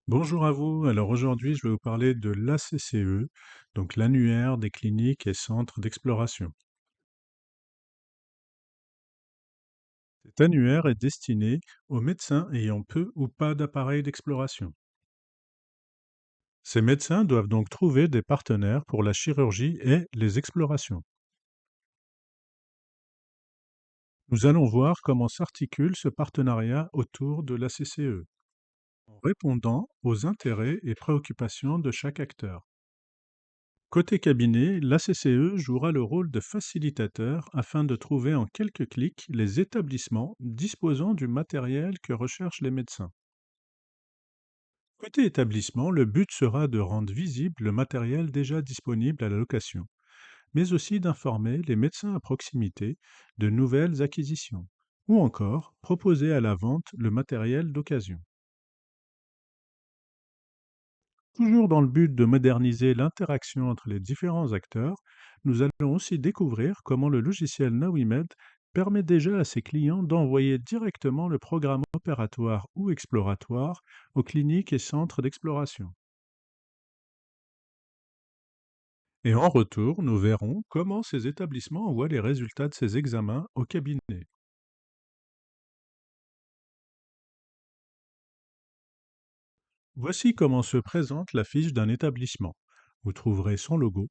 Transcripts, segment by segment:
Bonjour à vous. Alors aujourd'hui, je vais vous parler de l'ACCE, donc l'annuaire des cliniques et centres d'exploration. Cet annuaire est destiné aux médecins ayant peu ou pas d'appareil d'exploration. Ces médecins doivent donc trouver des partenaires pour la chirurgie et les explorations. Nous allons voir comment s'articule ce partenariat autour de l'ACCE, en répondant aux intérêts et préoccupations de chaque acteur. Côté cabinet, l'ACCE jouera le rôle de facilitateur afin de trouver en quelques clics les établissements disposant du matériel que recherchent les médecins. Côté établissement, le but sera de rendre visible le matériel déjà disponible à la location, mais aussi d'informer les médecins à proximité de nouvelles acquisitions, ou encore proposer à la vente le matériel d'occasion. Toujours dans le but de moderniser l'interaction entre les différents acteurs, nous allons aussi découvrir comment le logiciel Nawimed permet déjà à ses clients d'envoyer directement le programme opératoire ou exploratoire aux cliniques et centres d'exploration. Et en retour, nous verrons comment ces établissements envoient les résultats de ces examens au cabinet. Voici comment se présente la fiche d'un établissement. Vous trouverez son logo,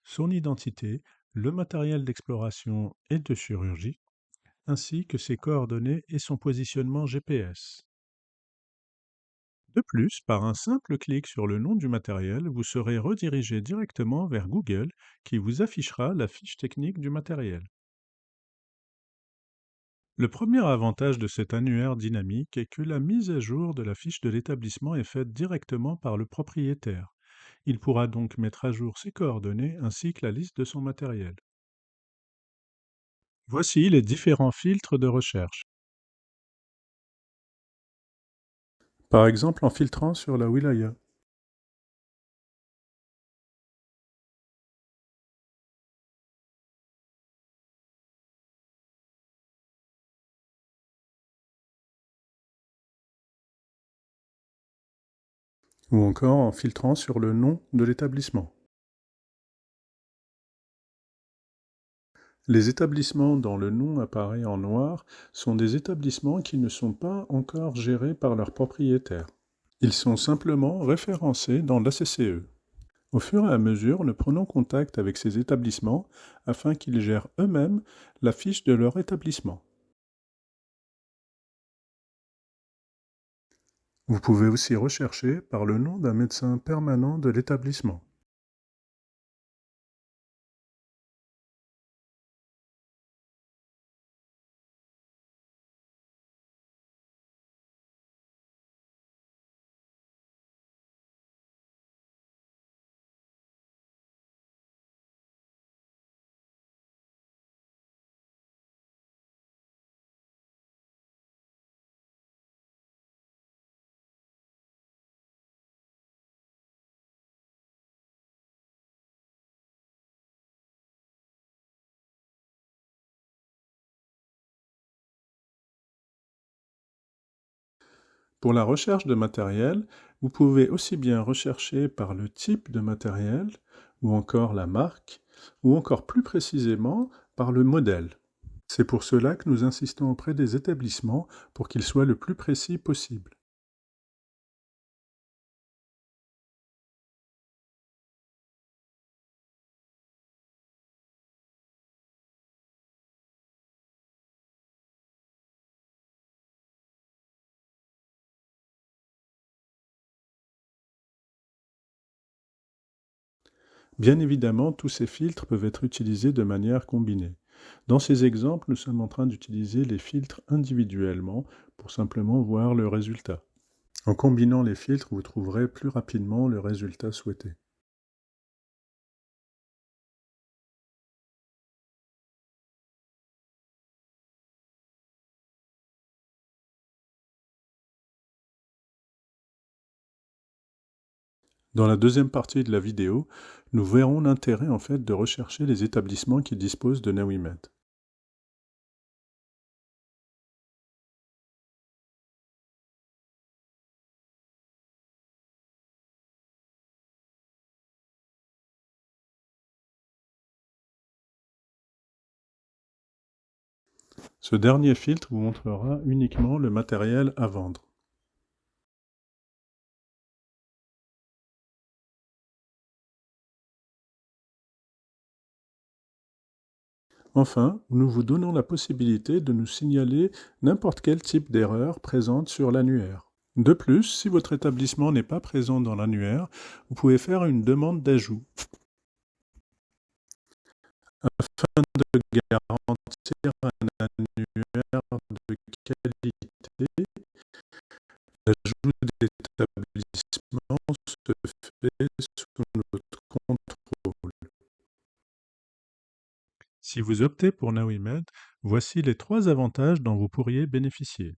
son identité, le matériel d'exploration et de chirurgie, ainsi que ses coordonnées et son positionnement GPS. De plus, par un simple clic sur le nom du matériel, vous serez redirigé directement vers Google qui vous affichera la fiche technique du matériel. Le premier avantage de cet annuaire dynamique est que la mise à jour de la fiche de l'établissement est faite directement par le propriétaire. Il pourra donc mettre à jour ses coordonnées ainsi que la liste de son matériel. Voici les différents filtres de recherche. Par exemple en filtrant sur la wilaya. Ou encore en filtrant sur le nom de l'établissement. Les établissements dont le nom apparaît en noir sont des établissements qui ne sont pas encore gérés par leurs propriétaires. Ils sont simplement référencés dans l'ACCE. Au fur et à mesure, nous prenons contact avec ces établissements afin qu'ils gèrent eux-mêmes la fiche de leur établissement. Vous pouvez aussi rechercher par le nom d'un médecin permanent de l'établissement. Pour la recherche de matériel, vous pouvez aussi bien rechercher par le type de matériel, ou encore la marque, ou encore plus précisément par le modèle. C'est pour cela que nous insistons auprès des établissements pour qu'ils soient le plus précis possible. Bien évidemment, tous ces filtres peuvent être utilisés de manière combinée. Dans ces exemples, nous sommes en train d'utiliser les filtres individuellement pour simplement voir le résultat. En combinant les filtres, vous trouverez plus rapidement le résultat souhaité. Dans la deuxième partie de la vidéo, nous verrons l'intérêt en fait de rechercher les établissements qui disposent de Nawimed. Ce dernier filtre vous montrera uniquement le matériel à vendre. Enfin, nous vous donnons la possibilité de nous signaler n'importe quel type d'erreur présente sur l'annuaire. De plus, si votre établissement n'est pas présent dans l'annuaire, vous pouvez faire une demande d'ajout. Afin de garantir un annuaire de qualité, l'ajout d'établissement se fait sous notre contrôle. Si vous optez pour Nawimed, voici les 3 avantages dont vous pourriez bénéficier.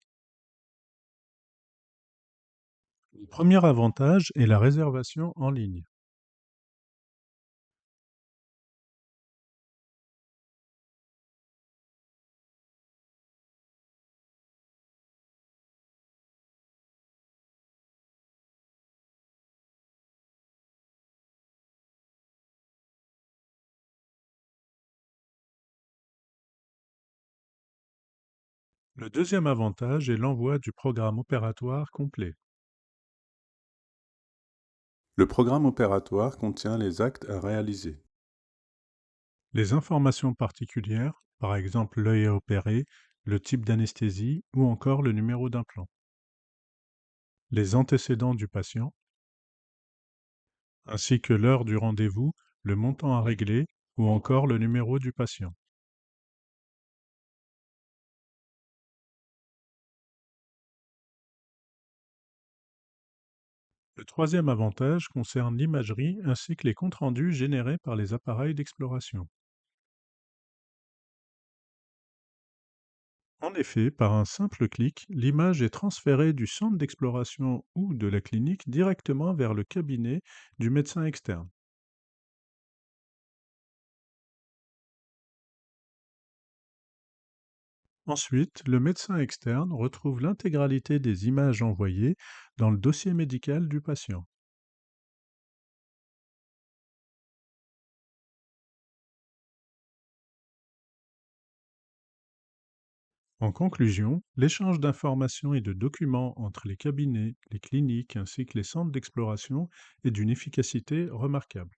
Le premier avantage est la réservation en ligne. Le deuxième avantage est l'envoi du programme opératoire complet. Le programme opératoire contient les actes à réaliser. Les informations particulières, par exemple l'œil à opérer, le type d'anesthésie ou encore le numéro d'implant. Les antécédents du patient, ainsi que l'heure du rendez-vous, le montant à régler ou encore le numéro du patient. Le troisième avantage concerne l'imagerie ainsi que les comptes rendus générés par les appareils d'exploration. En effet, par un simple clic, l'image est transférée du centre d'exploration ou de la clinique directement vers le cabinet du médecin externe. Ensuite, le médecin externe retrouve l'intégralité des images envoyées dans le dossier médical du patient. En conclusion, l'échange d'informations et de documents entre les cabinets, les cliniques ainsi que les centres d'exploration est d'une efficacité remarquable.